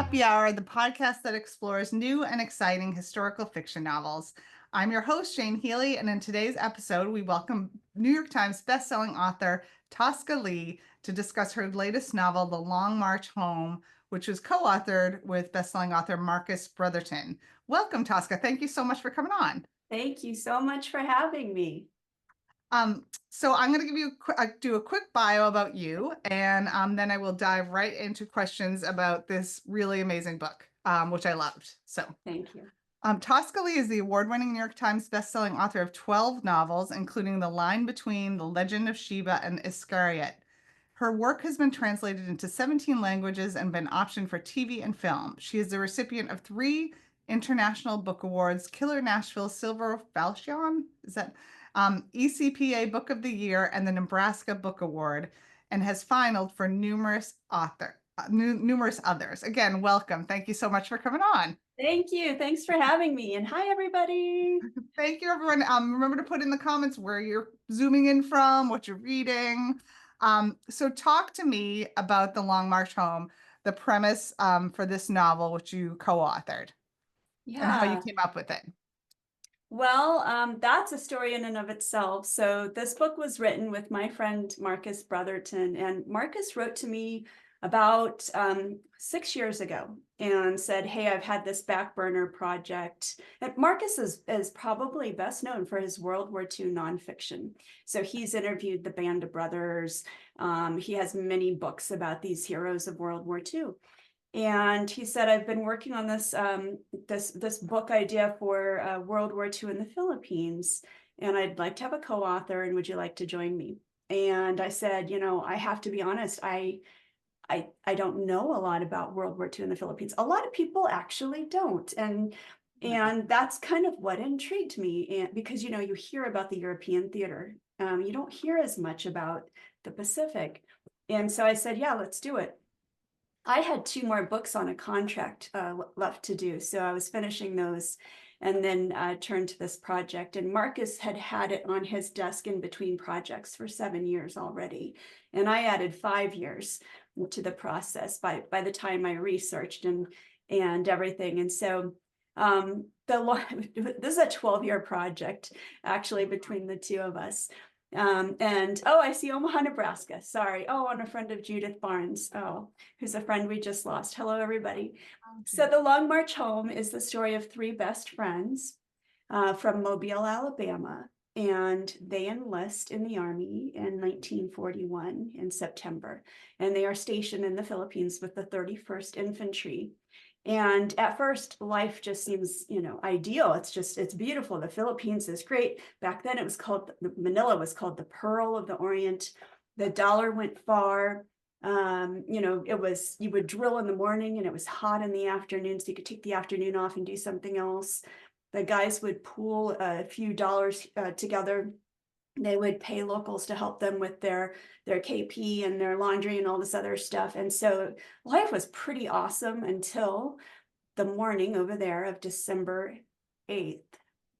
Happy Hour, the podcast that explores new and exciting historical fiction novels. I'm your host, Jane Healy, and in today's episode, we welcome New York Times bestselling author Tosca Lee to discuss her latest novel, The Long March Home, which was co-authored with bestselling author Marcus Brotherton. Welcome, Tosca. Thank you so much for coming on. Thank you so much for having me. So I'm going to give you do a quick bio about you, and then I will dive right into questions about this really amazing book, which I loved. So, Thank you. Tosca Lee is the award-winning New York Times bestselling author of 12 novels, including The Line Between, The Legend of Sheba, and Iscariot. Her work has been translated into 17 languages and been optioned for TV and film. She is the recipient of 3 International Book Awards, Killer Nashville Silver Falchion, is that ECPA Book of the Year, and the Nebraska Book Award, and has finaled for numerous others. Again, welcome. Thank you so much for coming on. Thank you. Thanks for having me. And hi, everybody. Thank you, everyone. Remember to put in the comments where you're zooming in from, what you're reading. So talk to me about The Long March Home, the premise for this novel, which you co-authored, and how you came up with it. Well, that's a story in and of itself. So this book was written with my friend Marcus Brotherton, and Marcus wrote to me about 6 years ago and said, "Hey, I've had this back burner project." And Marcus is probably best known for his World War II nonfiction. So he's interviewed the Band of Brothers. He has many books about these heroes of World War II. And he said, "I've been working on this book idea for World War II in the Philippines, and I'd like to have a co-author, and would you like to join me?" And I said, I have to be honest, I don't know a lot about World War II in the Philippines. A lot of people actually don't. And that's kind of what intrigued me. And because, you hear about the European theater, you don't hear as much about the Pacific. And so I said, yeah, let's do it. I had 2 more books on a contract left to do. So I was finishing those and then turned to this project. And Marcus had had it on his desk in between projects for 7 years already. And I added 5 years to the process by the time I researched and everything. And so this is a 12-year project, actually, between the 2 of us. And I see Omaha, Nebraska. Sorry. Oh, and a friend of Judith Barnes. Oh, who's a friend we just lost. Hello, everybody. So The Long March Home is the story of 3 best friends from Mobile, Alabama, and they enlist in the Army in 1941 in September, and they are stationed in the Philippines with the 31st Infantry. And at first, life just seems, ideal. It's beautiful. The Philippines is great. Back then, Manila was called the Pearl of the Orient. The dollar went far. You would drill in the morning and it was hot in the afternoon, so you could take the afternoon off and do something else. The guys would pool a few dollars together. They would pay locals to help them with their KP and their laundry and all this other stuff. And so life was pretty awesome until the morning over there of December 8th,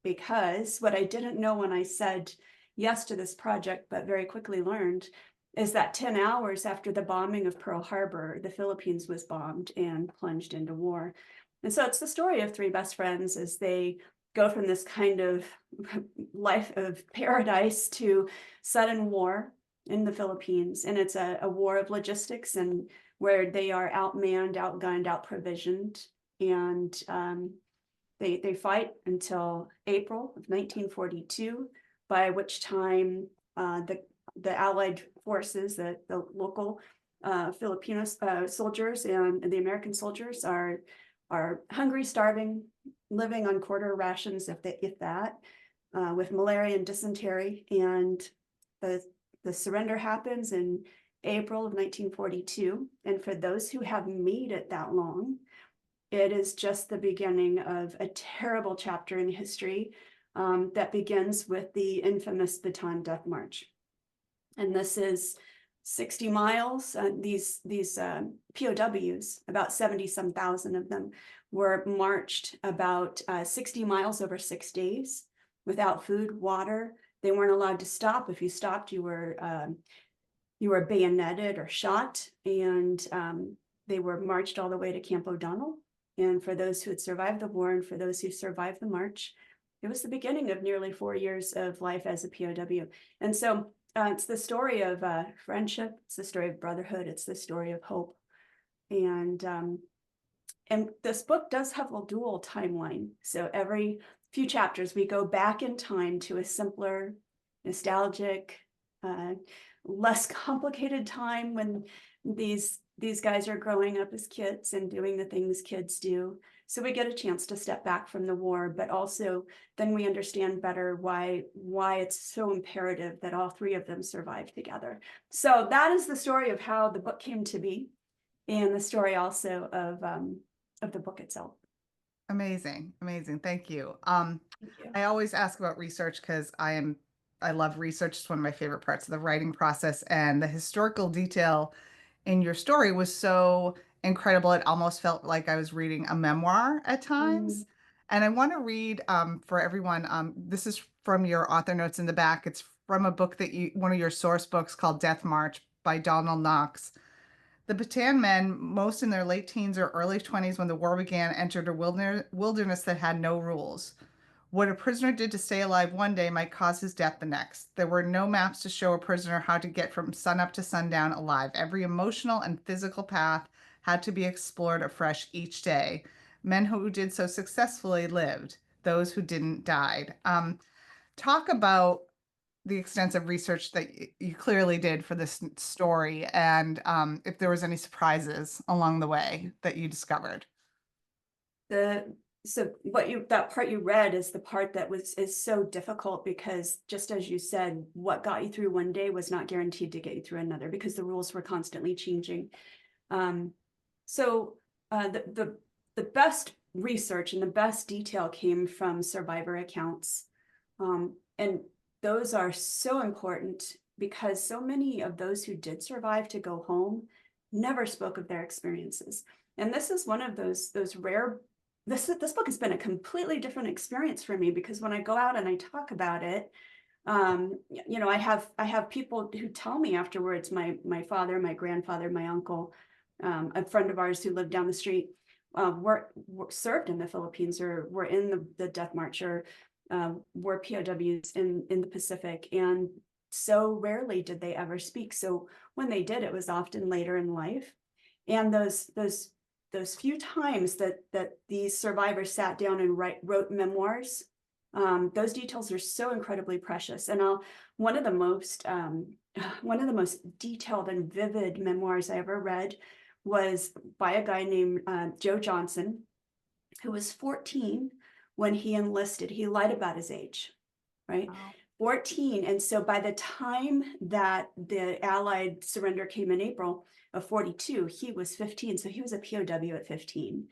because what I didn't know when I said yes to this project, but very quickly learned, is that 10 hours after the bombing of Pearl Harbor, the Philippines was bombed and plunged into war. And so it's the story of 3 best friends as they go from this kind of life of paradise to sudden war in the Philippines. And it's a war of logistics, and where they are outmanned, outgunned, outprovisioned. And they fight until April of 1942, by which time the Allied forces, the local Filipino soldiers and the American soldiers are hungry, starving, living on quarter rations, if that, with malaria and dysentery. And the surrender happens in April of 1942. And for those who have made it that long, it is just the beginning of a terrible chapter in history that begins with the infamous Bataan Death March. And this is 60 miles. These POWs, about 70-some thousand of them, were marched about 60 miles over 6 days without food, water. They weren't allowed to stop. If you stopped, you were bayoneted or shot. And they were marched all the way to Camp O'Donnell. And for those who had survived the war and for those who survived the march, it was the beginning of nearly 4 years of life as a POW. And so it's the story of friendship, it's the story of brotherhood, it's the story of hope. And and this book does have a dual timeline. So every few chapters, we go back in time to a simpler, nostalgic, uh, less complicated time when these guys are growing up as kids and doing the things kids do. So we get a chance to step back from the war, but also then we understand better why it's so imperative that all three of them survive together. So that is the story of how the book came to be, and the story also of the book itself. Amazing, amazing. Thank you. Thank you. I always ask about research because I love research. It's one of my favorite parts of the writing process, and the historical detail in your story was so incredible. It almost felt like I was reading a memoir at Mm, times. And I want to read for everyone. This is from your author notes in the back. It's from a book one of your source books called Death March by Donald Knox. The Bataan men, most in their late teens or early 20s when the war began, entered a wilderness that had no rules. What a prisoner did to stay alive one day might cause his death the next. There were no maps to show a prisoner how to get from sunup to sundown alive. Every emotional and physical path had to be explored afresh each day. Men who did so successfully lived. Those who didn't died. Talk about the extensive research that you clearly did for this story, and if there was any surprises along the way that you discovered. the so what you that part you read is the part that is so difficult because just as you said, what got you through one day was not guaranteed to get you through another because the rules were constantly changing. Um, so the best research and the best detail came from survivor accounts. And those are so important because so many of those who did survive to go home never spoke of their experiences. And this is one of those rare this book has been a completely different experience for me because when I go out and I talk about it, I have people who tell me afterwards, my father, my grandfather, my uncle, a friend of ours who lived down the street, were served in the Philippines or were in the Death March or were POWs in the Pacific, and so rarely did they ever speak. So when they did, it was often later in life. And those few times that these survivors sat down and wrote memoirs, those details are so incredibly precious. And one of the most one of the most detailed and vivid memoirs I ever read was by a guy named Joe Johnson, who was 14 when he enlisted. He lied about his age, right? Wow. 14. And so by the time that the Allied surrender came in April of 42, he was 15. So he was a POW at 15.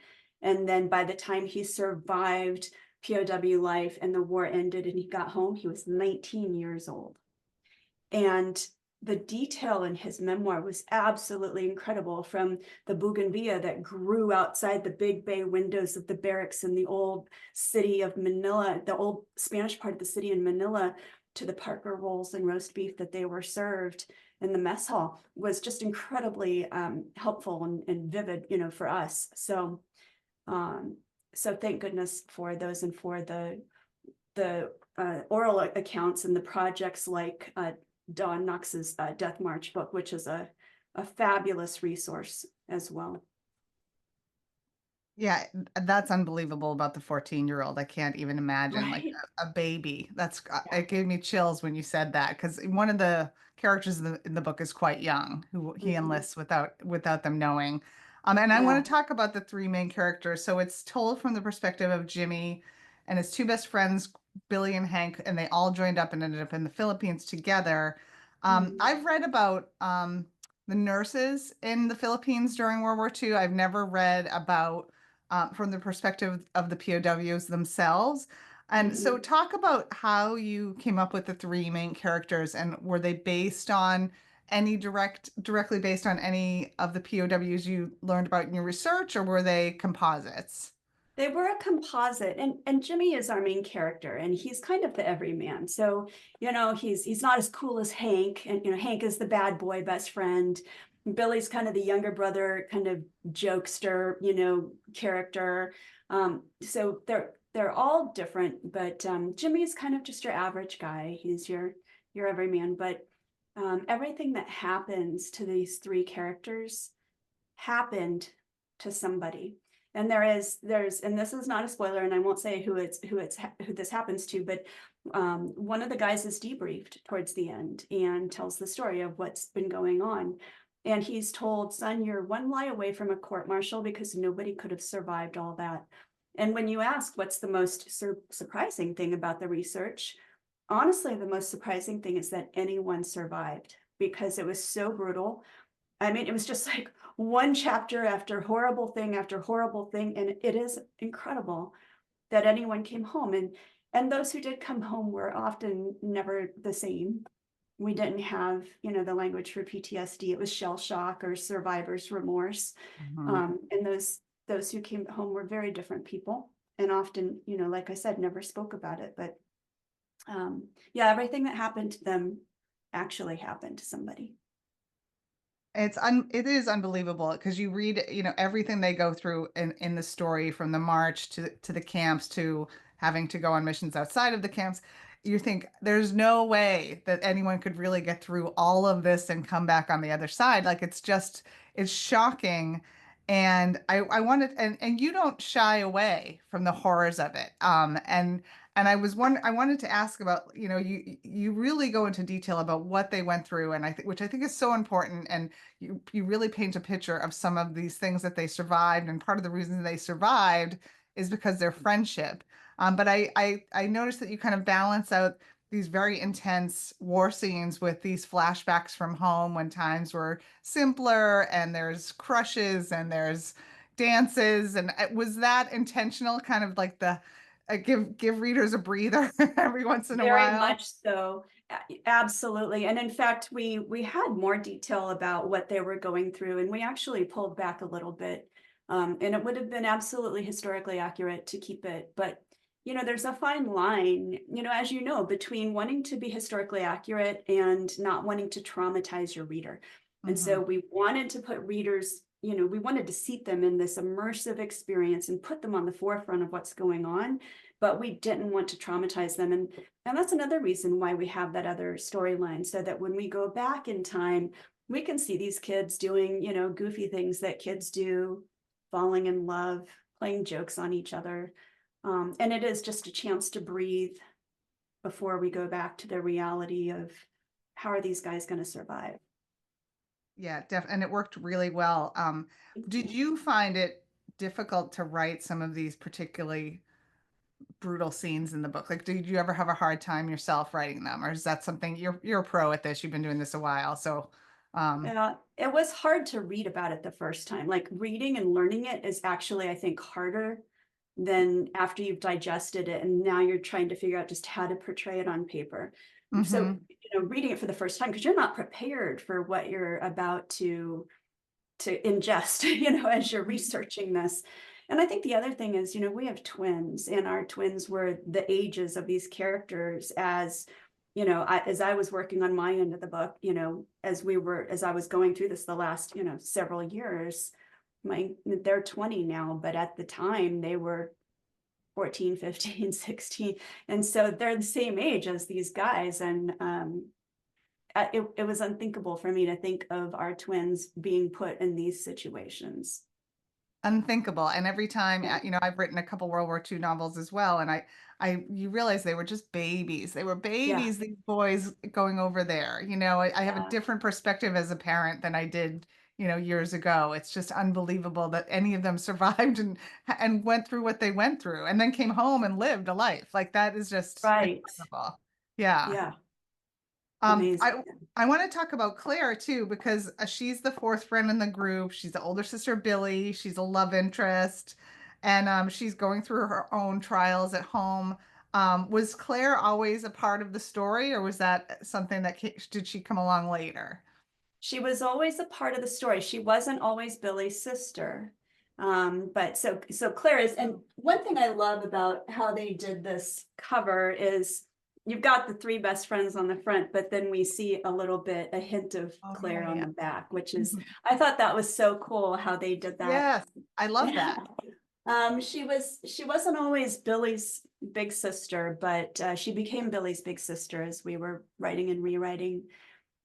And then by the time he survived POW life and the war ended and he got home, he was 19 years old. And the detail in his memoir was absolutely incredible, from the bougainvillea that grew outside the big bay windows of the barracks in the old city of Manila, the old Spanish part of the city in Manila, to the Parker rolls and roast beef that they were served in the mess hall, was just incredibly helpful and vivid, for us. Um, so thank goodness for those and for the oral accounts and the projects like Don Knox's Death March book, which is a fabulous resource as well. Yeah, that's unbelievable about the 14-year-old. I can't even imagine like Right. a baby. That's Yeah. it gave me chills when you said that because one of the characters in the book is quite young, who he Mhm. enlists without them knowing. And I Yeah. want to talk about the three main characters. So it's told from the perspective of Jimmy and his two best friends, Billy and Hank, and they all joined up and ended up in the Philippines together. Mhm. I've read about the nurses in the Philippines during World War II. I've never read about from the perspective of the POWs themselves. And so, Mhm. talk about how you came up with the three main characters, and were they based on directly based on any of the POWs you learned about in your research, or were they composites? They were a composite, and Jimmy is our main character, and he's kind of the everyman. So, he's not as cool as Hank, and Hank is the bad boy best friend. Billy's kind of the younger brother, kind of jokester, character. So they're all different, but Jimmy is kind of just your average guy. He's your everyman, but everything that happens to these three characters happened to somebody. And and this is not a spoiler, and I won't say who this happens to, but one of the guys is debriefed towards the end and tells the story of what's been going on. And he's told, son, you're one lie away from a court martial because nobody could have survived all that. And when you ask what's the most surprising thing about the research, honestly, the most surprising thing is that anyone survived because it was so brutal. I mean, it was just like one chapter after horrible thing, and it is incredible that anyone came home, and those who did come home were often never the same. We didn't have, the language for PTSD. It was shell shock or survivor's remorse. Mhm. And those who came home were very different people, and often, like I said, never spoke about it. But yeah, everything that happened to them actually happened to somebody. It is unbelievable because you read, everything they go through in the story from the march to the camps to having to go on missions outside of the camps. You think there's no way that anyone could really get through all of this and come back on the other side. Like it's shocking. And I wanted and you don't shy away from the horrors of it. And I wanted to ask about, you really go into detail about what they went through, and which I think is so important. And you really paint a picture of some of these things that they survived, and part of the reason they survived is because their friendship. But I noticed that you kind of balance out these very intense war scenes with these flashbacks from home when times were simpler, and there's crushes and there's dances. And was that intentional, kind of like the give readers a breather every once in a Very while? much so. Absolutely. And in fact, we had more detail about what they were going through, and we actually pulled back a little bit. And it would have been absolutely historically accurate to keep it. But, there's a fine line, as you know, between wanting to be historically accurate and not wanting to traumatize your reader. And so Hmm. we wanted to put readers, we wanted to seat them in this immersive experience and put them on the forefront of what's going on, but we didn't want to traumatize them. And that's another reason why we have that other storyline, so that when we go back in time, we can see these kids doing, goofy things that kids do, falling in love, playing jokes on each other. And it is just a chance to breathe before we go back to the reality of how are these guys going to survive. Yeah, and it worked really well. Thank Did you. you find it difficult to write some of these particularly brutal scenes in the book? Like, did you ever have a hard time yourself writing them, or is that something you're a pro at this? You've been doing this a while, so Yeah, it was hard to read about it the first time. Like reading and learning it is actually, I think, harder than after you've digested it and now you're trying to figure out just how to portray it on paper. So, hmm. reading it for the first time because you're not prepared for what you're about to ingest, as you're researching this. And I think the other thing is, we have twins, and our twins were the ages of these characters as I was working on my end of the book, as I was going through this the last, several years, they're 20 now, but at the time they were 14, 15, 16. And so they're the same age as these guys. And it was unthinkable for me to think of our twins being put in these situations. Unthinkable. And every time, Yeah. I've written a couple World War II novels as well, and you realize they were just babies. They were Yeah. babies, these boys going over there. I have a Yeah. different perspective as a parent than I did, years ago. It's just unbelievable that any of them survived and went through what they went through, and then came home and lived a life. Like that is just Right. incredible. Yeah. Yeah. Um, Amazing. I I want to talk about Claire too because she's the fourth friend in the group. She's the older sister of Billy. She's a love interest, and she's going through her own trials at home. Was Claire always a part of the story, or was that something that did she come along later? She was always a part of the story. She wasn't always Billy's sister. But so Claire is, and one thing I love about how they did this cover is you've got the three best friends on the front, but then we see a hint of Oh, Claire yeah, on yeah. the back, which is, Mhm. I thought that was so cool how they did that. Yes, I love that. She wasn't always Billy's big sister, but she became Billy's big sister as we were writing and rewriting.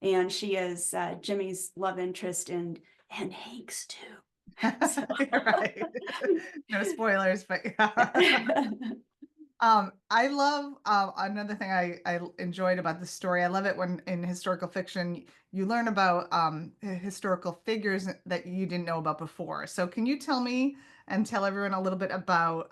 And she is Jimmy's love interest and Hank's too. So You're right. No spoilers, but yeah. I love another thing I enjoyed about the story. I love it when in historical fiction you learn about historical figures that you didn't know about before. So can you tell me and tell everyone a little bit about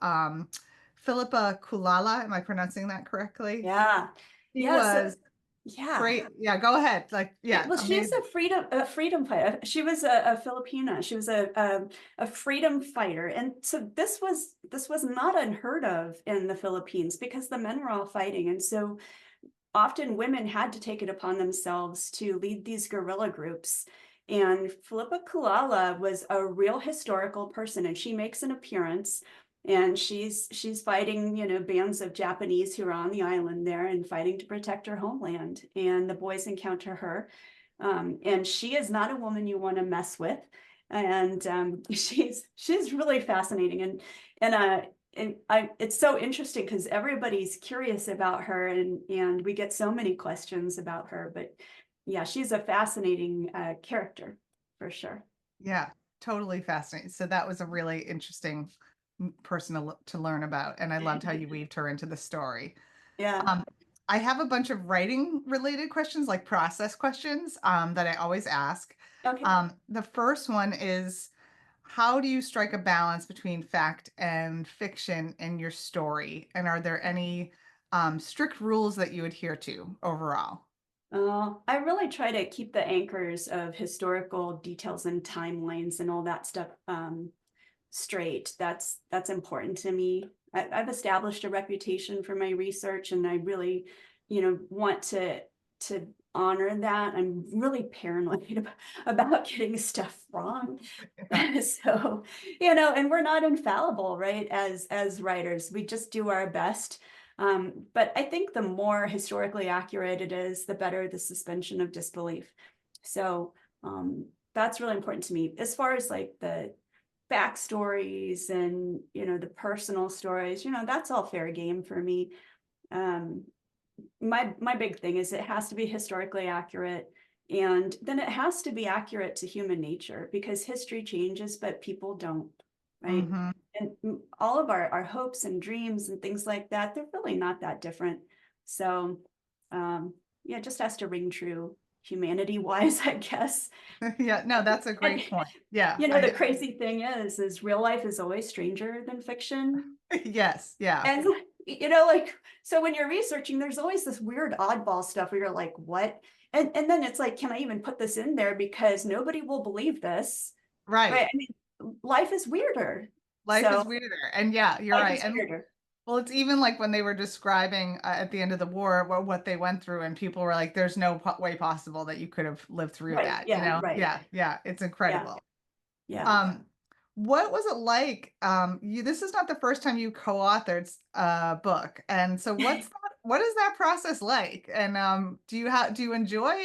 Philippa Kulala? Am I pronouncing that correctly? yeah, He yeah. So was yeah. great. Yeah, go ahead. Like, yeah, Well, she's amazing. a freedom fighter. She was a Filipina. She was a freedom fighter, and so this was not unheard of in the Philippines because the men were all fighting, and so often women had to take it upon themselves to lead these guerrilla groups. And Philippa Kulala was a real historical person, and she makes an appearance. And she's fighting, you know, bands of Japanese who are on the island there and fighting to protect her homeland. And the boys encounter her, and she is not a woman you want to mess with. And she's really fascinating. And it's so interesting because everybody's curious about her, and we get so many questions about her. But yeah, she's a fascinating character for sure. Yeah, totally fascinating. So that was a really interesting person to learn about, and I loved how you weaved her into the story. Yeah. Um, I have a bunch of writing related questions, like process questions, that I always ask. Okay. The first one is, how do you strike a balance between fact and fiction in your story? And are there any strict rules that you adhere to overall? I really try to keep the anchors of historical details and timelines and all that stuff straight. That's important to me. I've established a reputation for my research, and I really, you know, want to honor that. I'm really paranoid about getting stuff wrong. So, you know, and we're not infallible, right? As writers, we just do our best. But I think the more historically accurate it is, the better the suspension of disbelief. So that's really important to me. As far as like the backstories and, you know, the personal stories, you know, that's all fair game for me. Um, my big thing is it has to be historically accurate, and then it has to be accurate to human nature because history changes, but people don't, right? Hmm. And all of our hopes and dreams and things like that, they're really not that different. So yeah, it just has to ring true humanity wise, I guess. Yeah, no, that's a And great point. Yeah, you know, the crazy thing is real life is always stranger than fiction. yes, yeah, And you know, like, so when you're researching, there's always this weird oddball stuff where you're like, what? And then it's like, can I even put this in there? Because nobody will believe this. Right. right. I mean, life is weirder. Life is So weirder. And yeah, you're life right. is And weirder. well, it's even like when they were describing at the end of the war what they went through, and people were like, "There's no way possible that you could have lived through Right. that." You Yeah. know? Right. Yeah, yeah, it's Yeah. incredible. Yeah. Um, what was it like? This is not the first time you co-authored a book, and so what is that process like? And do you enjoy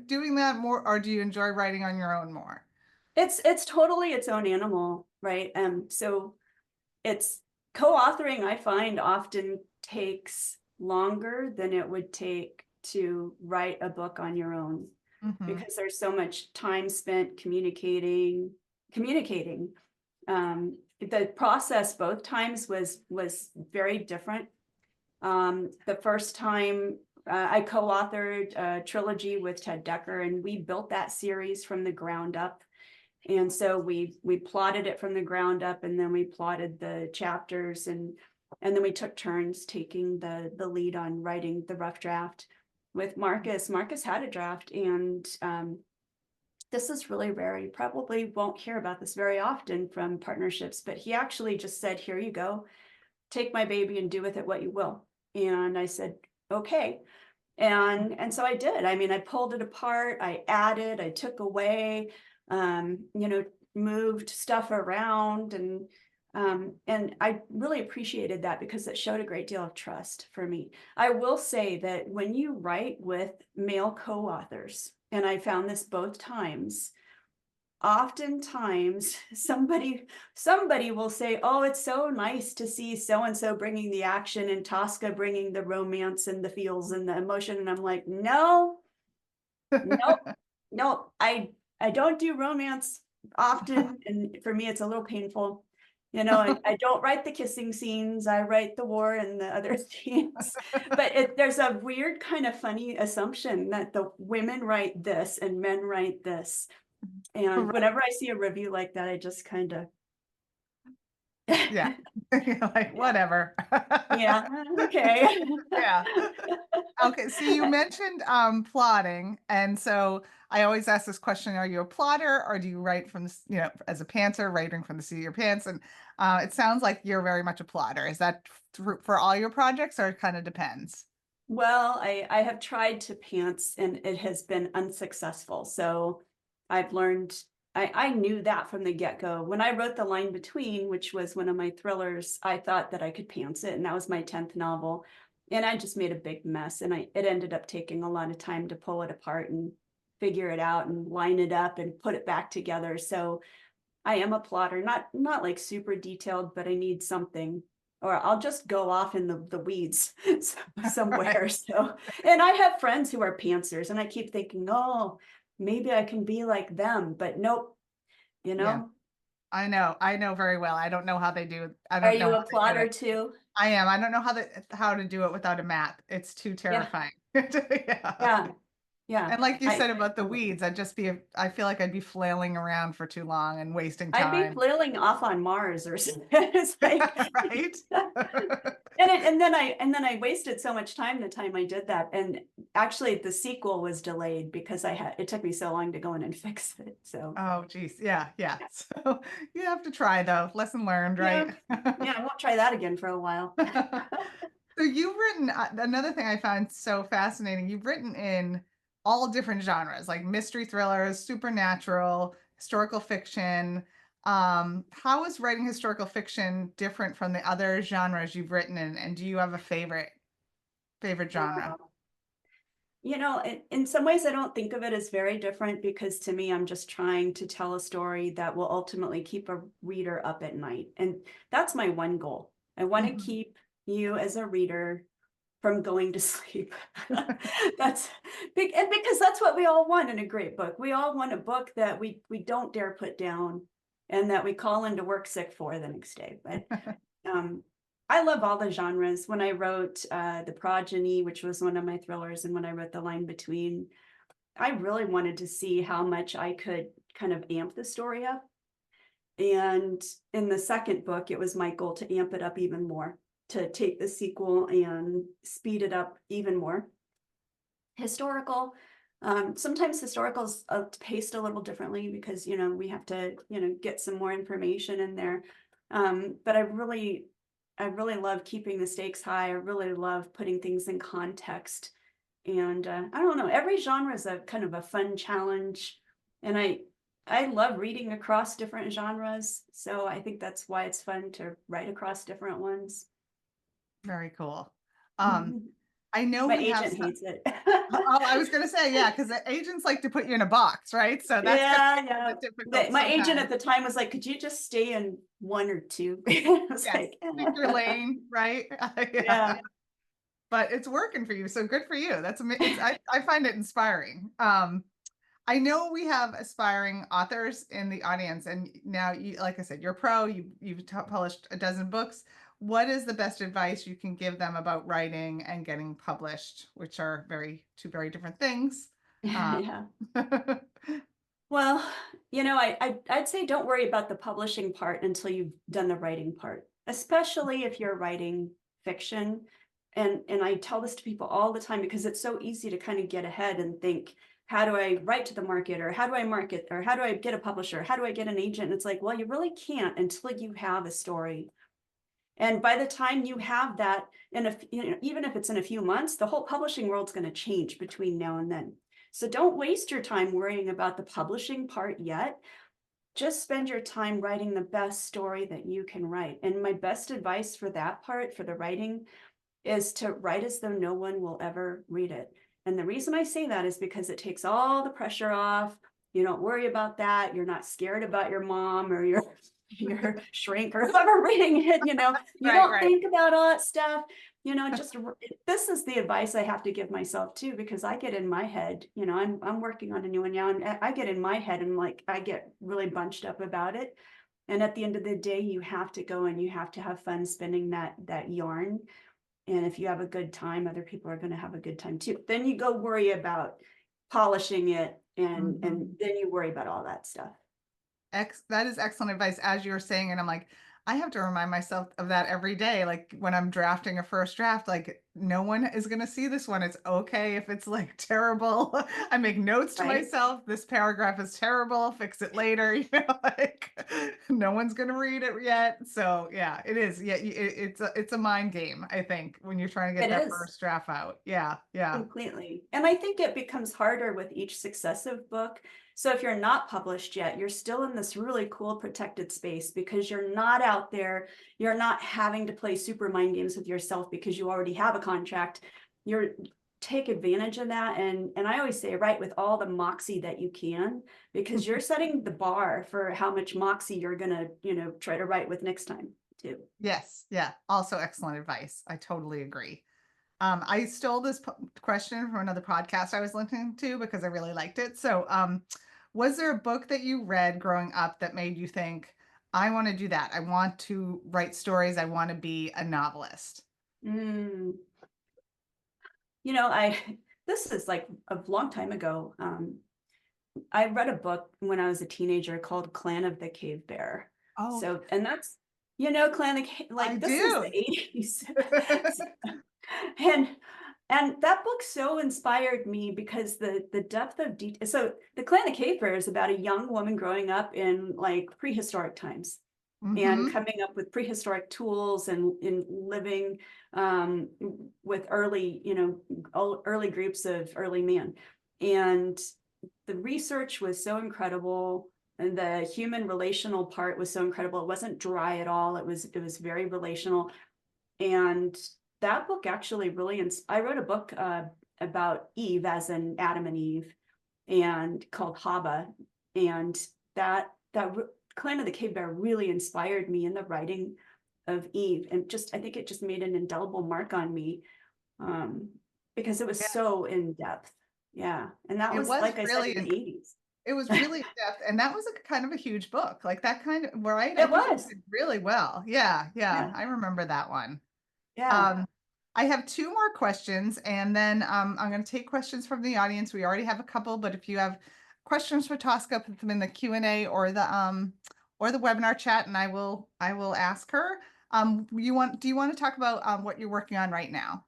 doing that more, or do you enjoy writing on your own more? It's totally its own animal, right? So it's co-authoring, I find, often takes longer than it would take to write a book on your own Hmm. because there's so much time spent communicating. The process both times was very different. The first time I co-authored a trilogy with Ted Decker, and we built that series from the ground up. And so we plotted it from the ground up, and then we plotted the chapters, and then we took turns taking the lead on writing the rough draft with Marcus. Marcus had a draft, and this is really rare. You probably won't hear about this very often from partnerships, but he actually just said, "Here you go, take my baby and do with it what you will." And I said, "Okay." And so I did. I mean, I pulled it apart, I added, I took away, you know, moved stuff around, and I really appreciated that because it showed a great deal of trust for me. I will say that when you write with male co-authors, and I found this both times, oftentimes somebody will say, "Oh, it's so nice to see so and so bringing the action and Tosca bringing the romance and the feels and the emotion," and I'm like, "No, nope, nope, I don't do romance often, and for me, it's a little painful." I don't write the kissing scenes, I write the war and the other scenes, but there's a weird kind of funny assumption that the women write this and men write this, and Right. whenever I see a review like that, I just kinda Yeah. You're like, yeah, whatever. yeah, okay. Yeah. Okay, so you mentioned plotting, and so I always ask this question: Are you a plotter, or do you write from as a pantser, writing from the seat of your pants? And it sounds like you're very much a plotter. Is that for all your projects, or it kind of depends? Well, I have tried to pants and it has been unsuccessful. So I've learned I knew that from the get-go. When I wrote The Line Between, which was one of my thrillers, I thought that I could pants it, and that was my 10th novel. And I just made a big mess, and it ended up taking a lot of time to pull it apart and figure it out and line it up and put it back together. So I am a plotter, not like super detailed, but I need something, or I'll just go off in the weeds Right. somewhere. So, and I have friends who are pantsers, and I keep thinking, oh, maybe I can be like them, but nope. You Yeah, know, I know very well. I don't know how they do. I are don't know you how a they do plotter it. too? I am. I don't know how to do it without a map. It's too Yeah, terrifying. Yeah. yeah, yeah. And like you I said about the weeds, I feel like I'd be flailing around for too long and wasting I'd be time. flailing off on Mars or something. It's like, Right? and then I wasted so much time the time I did that. And actually the sequel was delayed because it took me so long to go in and fix it. So Oh, geez. Yeah, yeah. yeah. So you have to try though. Lesson learned, Yeah. right? Yeah, I won't try that again for a while. So you've written another thing I find so fascinating. You've written in all different genres, like mystery thrillers, supernatural, historical fiction. How is writing historical fiction different from the other genres you've written in? And do you have a favorite genre? Wow. In some ways, I don't think of it as very different because to me, I'm just trying to tell a story that will ultimately keep a reader up at night. And that's my one goal. I want to Mhm. keep you as a reader from going to sleep. That's big, and because that's what we all want in a great book. We all want a book that we don't dare put down and that we call into work sick for the next day. But um, I love all the genres. When I wrote The Progeny, which was one of my thrillers, and when I wrote The Line Between, I really wanted to see how much I could kind of amp the story up. And in the second book, it was my goal to amp it up even more, to take the sequel and speed it up even more. Historical, sometimes historicals paced a little differently because we have to get some more information in there. But I really love keeping the stakes high. I really love putting things in context. And I don't know, every genre is a kind of a fun challenge. And I love reading across different genres. So I think that's why it's fun to write across different ones. Very cool. Um, I know My we have agent some. hates it. Oh, I was going to say, yeah, because the agents like to put you in a box, right? So that's going to Yeah, be a yeah. little bit difficult My agent sometimes. at the time was like, "Could you just stay in one or two?" I was Yes, like, pick your lane, right? Yeah, "Yeah." but it's working for you, so good for you. I find it inspiring. I know we have aspiring authors in the audience, and now you, like I said, you're pro. You've published a dozen books. What is the best advice you can give them about writing and getting published, which are two very different things? Um, Yeah. Well, I'd say don't worry about the publishing part until you've done the writing part, especially if you're writing fiction. And I tell this to people all the time because it's so easy to kind of get ahead and think, how do I write to the market, or how do I market, or how do I get a publisher? How do I get an agent? And it's like, well, you really can't until you have a story. And by the time you have that, even if it's in a few months, the whole publishing world's going to change between now and then. So don't waste your time worrying about the publishing part yet. just spend your time writing the best story that you can write. And my best advice for that part, for the writing, is to write as though no one will ever read it. And the reason I say that is because it takes all the pressure off. You don't worry about that. You're not scared about your mom or your your shrink or whoever reading it, you Right, don't right. think about all that stuff. This is the advice I have to give myself too, because I get in my head, I'm working on a new one now, and I get in my head and like I get really bunched up about it. And at the end of the day, you have to go and you have to have fun spinning that yarn, and if you have a good time, other people are going to have a good time too. Then you go worry about polishing it, and Mhm. then you worry about all that stuff. That is excellent advice. As you were saying, and I'm like, I have to remind myself of that every day. Like when I'm drafting a first draft, like no one is going to see this one. It's okay if it's like terrible. I make notes to Right? myself. This paragraph is terrible. Fix it later. Like no one's going to read it yet. So yeah, it is. Yeah, it's a mind game. I think when you're trying to get It that is. first draft out. Yeah, yeah. Completely. And I think it becomes harder with each successive book. So if you're not published yet, you're still in this really cool protected space because you're not out there. You're not having to play super mind games with yourself because you already have a contract. You're take advantage of that. And I always say, write with all the moxie that you can, because you're setting the bar for how much moxie you're gonna, try to write with next time too. Yes, yeah. Also excellent advice. I totally agree. I stole this question from another podcast I was listening to because I really liked it. So, was there a book that you read growing up that made you think, I want to do that? I want to write stories. I want to be a novelist. Mm. I this is like a long time ago. I read a book when I was a teenager called Clan of the Cave Bear. Oh, So, and that's, Clan of the I like this is the do. 80s. and that book so inspired me because the depth of detail. So the Clan of the Cave Bear is about a young woman growing up in like prehistoric times and Hmm. coming up with prehistoric tools and in living with early, early groups of early man. And the research was so incredible. And the human relational part was so incredible. It wasn't dry at all. It was very relational. And that book actually really, I wrote a book about Eve, as in Adam and Eve, and called Haba. And that Clan of the Cave Bear really inspired me in the writing of Eve. And I think it just made an indelible mark on me, um, because it was Yeah, so in depth. Yeah. And that it was, was like I said, really, in the 80s. it was really in depth, and that was a kind of a huge book. Like that kind of, right? I It think it was. did really well. Yeah, yeah. Yeah. I remember that one. Yeah. Um, I have two more questions, and then I'm going to take questions from the audience. We already have a couple, but if you have questions for Tosca, put them in the Q&A or the webinar chat, and I will ask her. Do you want to talk about what you're working on right now?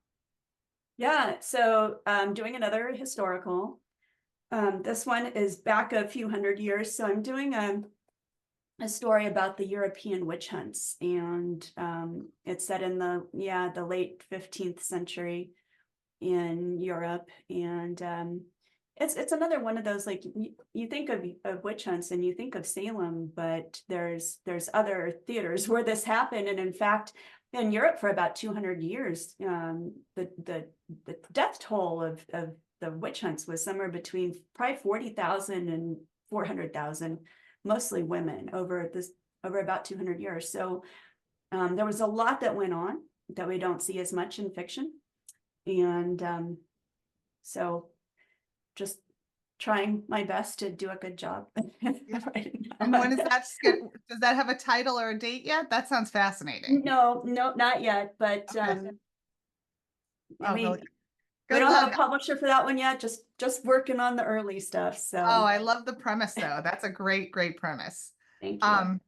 Yeah. So I'm doing another historical. This one is back a few hundred years. So I'm doing a story about the European witch hunts, and it's set in the late 15th century in Europe, and it's another one of those, like you think of witch hunts and you think of Salem, but there's other theaters where this happened, and in fact, in Europe for about 200 years, the death toll of the witch hunts was somewhere between probably 40,000 and 400,000, mostly women over about 200 years. So there was a lot that went on that we don't see as much in fiction. And so just trying my best to do a good job Yeah. right And now. when is that does that have a title or a date yet? That sounds fascinating. No, no, not yet, but Okay. Oh, well, we good don't have luck. a publisher for that one yet, just working on the early stuff. Oh, So I love the premise though. That's a great, great premise. thank you. Um,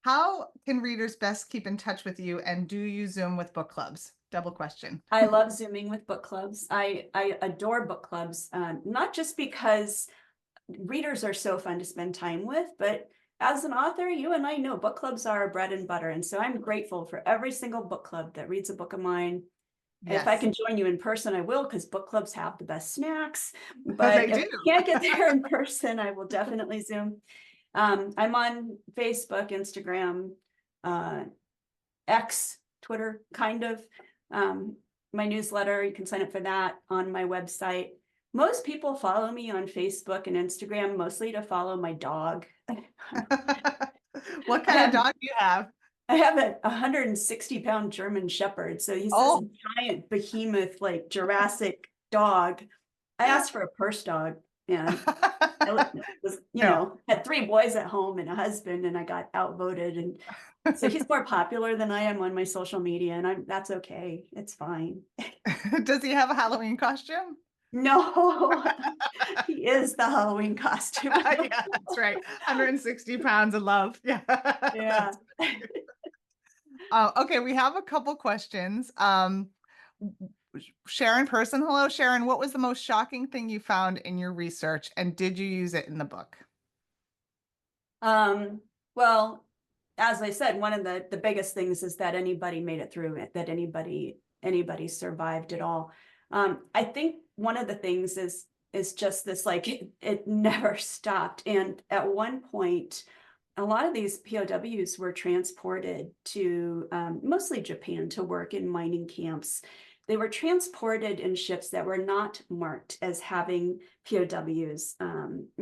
how can readers best keep in touch with you, and do you Zoom with book clubs? Double question. I love Zooming with book clubs. I adore book clubs, not just because readers are so fun to spend time with, but as an author, you and I know book clubs are our bread and butter. And so I'm grateful for every single book club that reads a book of mine. And if I Yes, can join you in person, I will, because book clubs have the best snacks. they But if do. I can't get there in person, I will definitely Zoom. I'm on Facebook, Instagram, uh, X, Twitter, kind of. Um, my newsletter, you can sign up for that on my website. Most people follow me on Facebook and Instagram, mostly to follow my dog. What I kind of have dog do you have? I have a 160-pound German Shepherd, so he's this Oh. giant behemoth, like Jurassic dog. I asked for a purse dog, and No. had 3 boys at home and a husband, and I got outvoted, and so he's more popular than I am on my social media, and that's okay. It's fine. Does he have a Halloween costume? No, he is the Halloween costume. Yeah, that's right. 160 pounds of love. Yeah. Yeah. Okay, we have a couple questions. Sharon Person, hello, Sharon. What was the most shocking thing you found in your research, and did you use it in the book? Well, as I said, one of the biggest things is that anybody made it through it, that anybody survived it all. I think one of the things is just this, like, it never stopped. And at one point, a lot of these POWs were transported to mostly Japan to work in mining camps. They were transported in ships that were not marked as having POWs.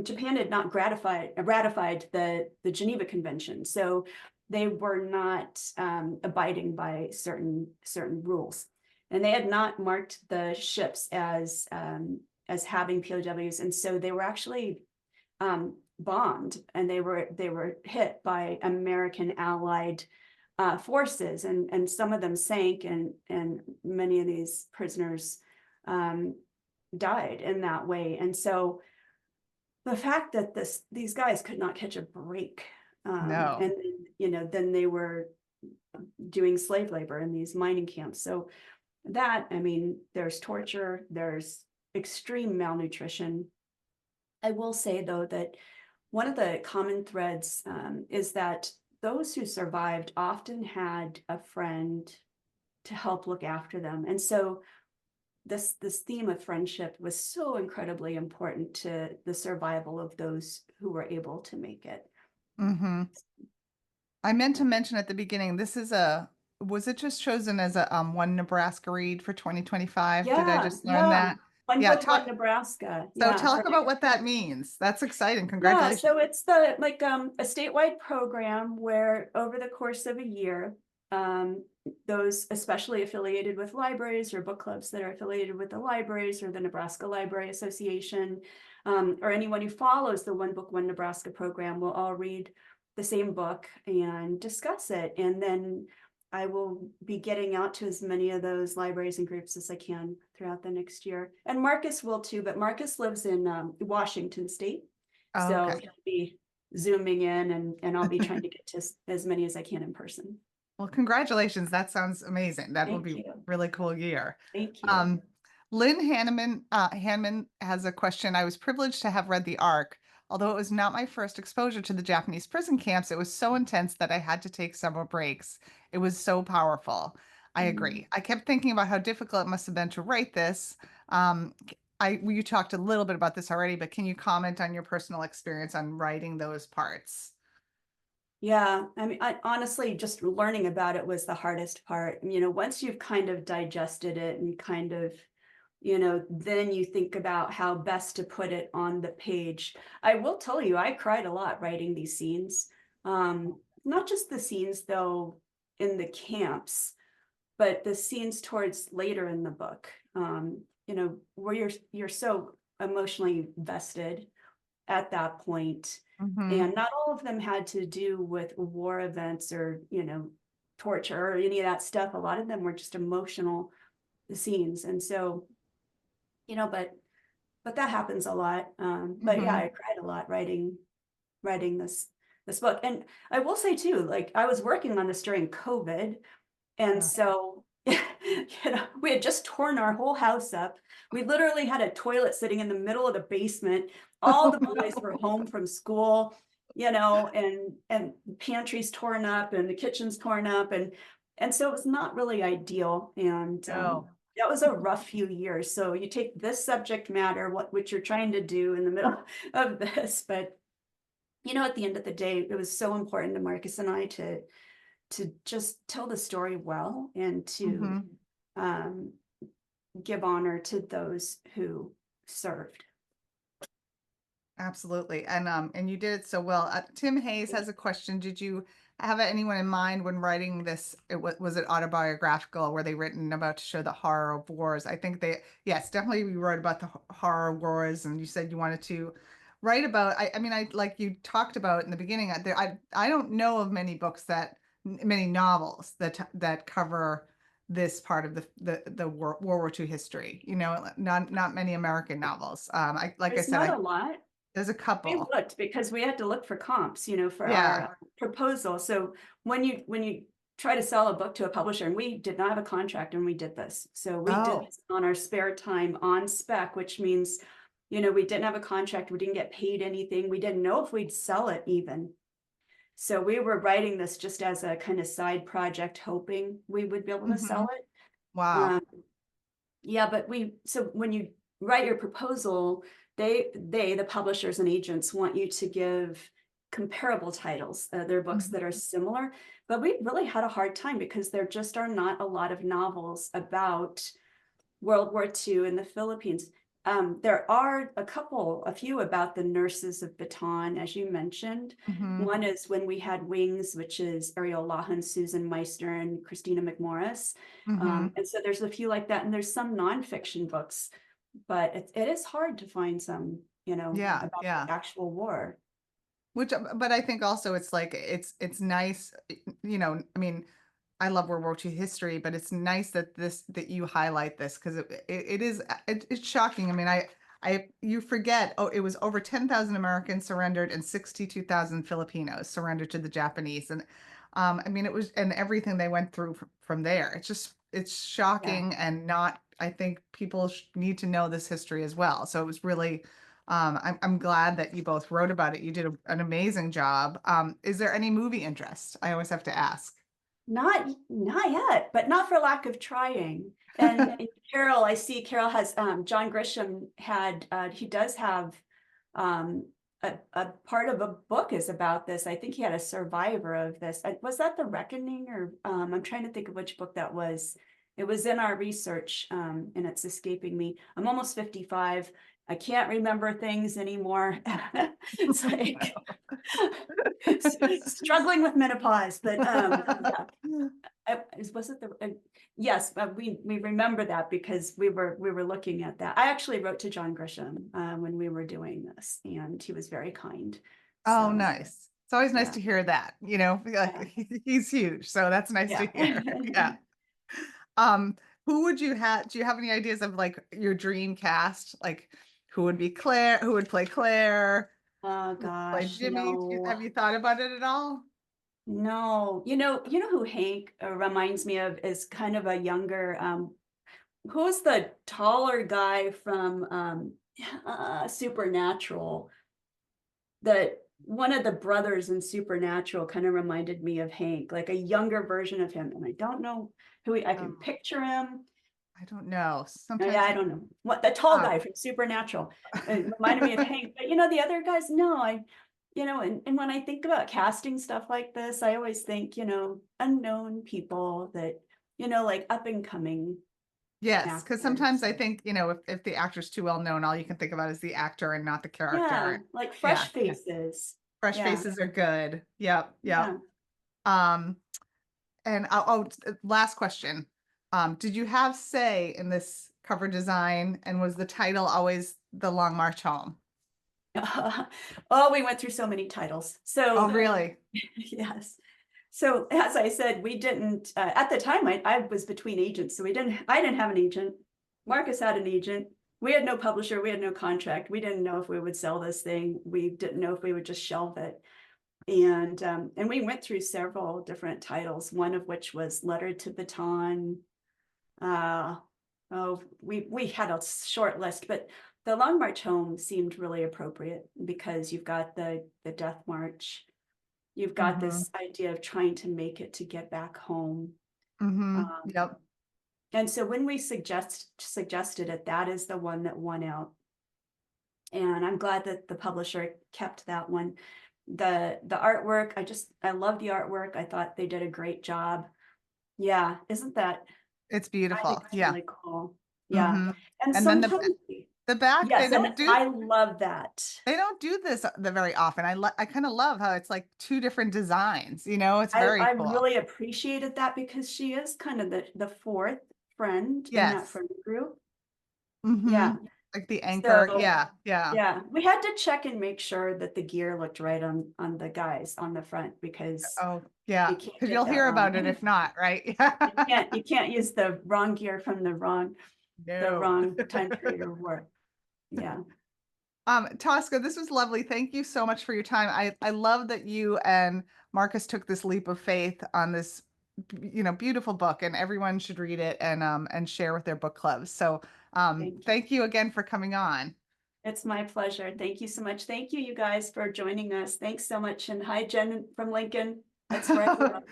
Japan had not ratified the Geneva Convention, so they were not abiding by certain rules, and they had not marked the ships as having POWs, and so they were actually bombed, and they were hit by American allied forces, and some of them sank, and many of these prisoners um, died in that way. And so the fact that these guys could not catch a break, No. and then they were doing slave labor in these mining camps. So that, I mean, there's torture, there's extreme malnutrition. I will say though that one of the common threads is that those who survived often had a friend to help look after them. And so this theme of friendship was so incredibly important to the survival of those who were able to make it. Hmm. I meant to mention at the beginning, was it just chosen as a one Nebraska read for 2025? Did I Yeah, just learn yeah. that? One Yeah, book, one talk, Nebraska. so Yeah, talk for about what that means. That's exciting. yeah, Congratulations. so it's the like a statewide program where over the course of a year, um, those especially affiliated with libraries or book clubs that are affiliated with the libraries or the Nebraska Library Association, or anyone who follows the One Book, One Nebraska program will all read the same book and discuss it. And then I will be getting out to as many of those libraries and groups as I can throughout the next year. And Marcus will too, but Marcus lives in Washington State. So Okay. he'll be zooming in, and I'll be trying to get to as many as I can in person. Well, congratulations. That sounds amazing. That will Thank be you. really cool year. Thank you. Um, Lynn Hanman has a question. I was privileged to have read The Ark. Although it was not my first exposure to the Japanese prison camps, it was so intense that I had to take several breaks. It was so powerful. I Mhm. agree. I kept thinking about how difficult it must have been to write this. You talked a little bit about this already, but can you comment on your personal experience on writing those parts? Yeah, I mean, honestly, just learning about it was the hardest part. Once you've kind of digested it and kind of, then you think about how best to put it on the page. I will tell you, I cried a lot writing these scenes. Not just the scenes though in the camps, but the scenes towards later in the book, where you're so emotionally vested at that point. Hmm. And not all of them had to do with war events or, torture or any of that stuff. A lot of them were just emotional scenes. And so, but that happens a lot. But yeah, Hmm. I cried a lot writing this book. And I will say too, like I was working on this during COVID, and so, we had just torn our whole house up. We literally had a toilet sitting in the middle of the basement. All the boys were home from school, and the pantry's torn up and the kitchen's torn up, and so it was not really ideal. And No. that was a rough few years. So you take this subject matter, which you're trying to do in the middle of this, but at the end of the day, it was so important to Marcus and I to just tell the story well and to Hmm. um, give honor to those who served. Absolutely. And you did it so well. Tim Hayes has a question. Did you have anyone in mind when writing this? Was it autobiographical? Were they written about to show the horror of wars? I think yes, definitely we wrote about the horror of wars, and you said you wanted to write about, I mean, I like you talked about in the beginning, I don't know of many books many novels that cover this part of the World War II history, not many American novels. Like I There's said, not a lot. there's a We couple. looked because we had to look for comps, for our Yeah. proposal. So when you try to sell a book to a publisher, and we did not have a contract and we did this. So we did Oh. this on our spare time on spec, which means, we didn't have a contract, we didn't get paid anything, we didn't know if we'd sell it even. So we were writing this just as a kind of side project, hoping we would be able to Hmm. sell it. Wow. Um, yeah, but so when you write your proposal, the publishers and agents want you to give comparable titles. They're books that are Mhm. similar, but we really had a hard time because there just are not a lot of novels about World War II in the Philippines. There are a few about the nurses of Bataan, as you mentioned. Mhm. One is When We Had Wings, which is Ariel Lahan, Susan Meister, and Christina McMorris. Mhm. And so there's a few like that, and there's some nonfiction books, but it is hard to find some, Yeah, about yeah. the actual war. But I think also it's like it's nice, I mean, I love World War II history, but it's nice that you highlight this because it's shocking. I mean, you forget, oh, it was over 10,000 Americans surrendered and 62,000 Filipinos surrendered to the Japanese. And I mean, it was, and everything they went through from there. It's Yeah. shocking, and not, I think people need to know this history as well. So it was really, I'm glad that you both wrote about it. You did an amazing job. Is there any movie interest? I always have to ask. Not yet, but not for lack of trying. And Carol, I see Carol has John Grisham he does have a part of a book is about this. I think he had a survivor of this. Was that The Reckoning, or I'm trying to think of which book that was. It was in our research, and it's escaping me. I'm almost 55. I can't remember things anymore. It's like struggling with menopause, but yeah. Was it yes, we remember that because we were looking at that. I actually wrote to John Grisham when we were doing this, and he was very kind. Oh, So nice. It's always nice yeah, to hear that, yeah, like, he's huge, so that's nice to yeah. hear. Yeah. Um, who would you have? Do you have any ideas of like your dream cast? Like who would be Claire? Who would play Claire? Oh Who would play gosh, Jimmy? no, Have you thought about it at all? no. Who Hank reminds me of is kind of a younger. Who's the taller guy from Supernatural? That one of the brothers in Supernatural kind of reminded me of Hank, like a younger version of him. And I don't know I can Oh, picture him. I don't know. Yeah, Sometimes, I don't know. What the tall uh, guy from Supernatural. It reminded me of Hank. But the other guys, no, and when I think about casting stuff like this, I always think, unknown people that, like up and coming yes, because sometimes actors. I think, if the actor's too well known, all you can think about is the actor and not the character. Yeah, like Yeah, fresh faces. fresh Yeah, faces are good. Yep, yep. yeah. Um, And last question. Did you have say in this cover design, and was the title always The Long March Home? Oh, we went through so many titles. Oh, So, really? yes. So, as I said, we didn't, at the time, I was between agents. So I didn't have an agent. Marcus had an agent. We had no publisher. We had no contract. We didn't know if we would sell this thing. We didn't know if we would just shelve it. And we went through several different titles, one of which was Letter to Baton. Uh, oh, we had a short list, but the Long March Home seemed really appropriate because you've got the Death March, you've got Mm-hmm. this idea of trying to make it to get back home. Mm-hmm. Um, Yep. and so when we suggested it, that is the one that won out. And I'm glad that the publisher kept that one. The artwork, I love the artwork. I thought they did a great job. Yeah, isn't that It's I think beautiful. that's Yeah. really cool. Yeah, Hmm. and And then sometimes the back, yes, and I love that. they don't do this the very often. I kind of love how it's like two different designs, it's I very cool. really appreciated that because she is kind of the 4th friend in that Yes. friend group. Hmm. Yeah, Like the anchor. so Yeah. Yeah. yeah, we had to check and make sure that the gear looked right on the guys on the front because Oh, yeah. you can't Because get you'll that hear wrong. about it if not, right? You can't use the wrong gear from the No. wrong time period or war. Yeah, Tosca, this was lovely. Thank you so much for your time. I love that you and Marcus took this leap of faith on this, beautiful book, and everyone should read it and share with their book clubs. So, thank you. thank you again for coming on. It's my pleasure. Thank you so much. Thank you, you guys, for joining us. Thanks so much. And hi, Jen from Lincoln. That's where I grew up.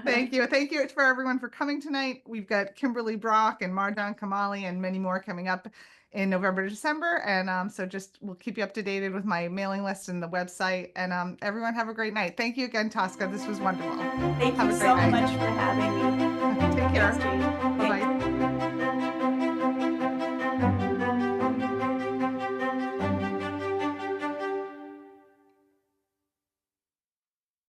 Thank you. Thank you for everyone for coming tonight. We've got Kimberly Brock and Marjan Kamali and many more coming up in November, December. And so just we'll keep you up to date with my mailing list and the website. And everyone have a great night. Thank you again, Tosca. This was wonderful. Thank Have you a great so much for night. having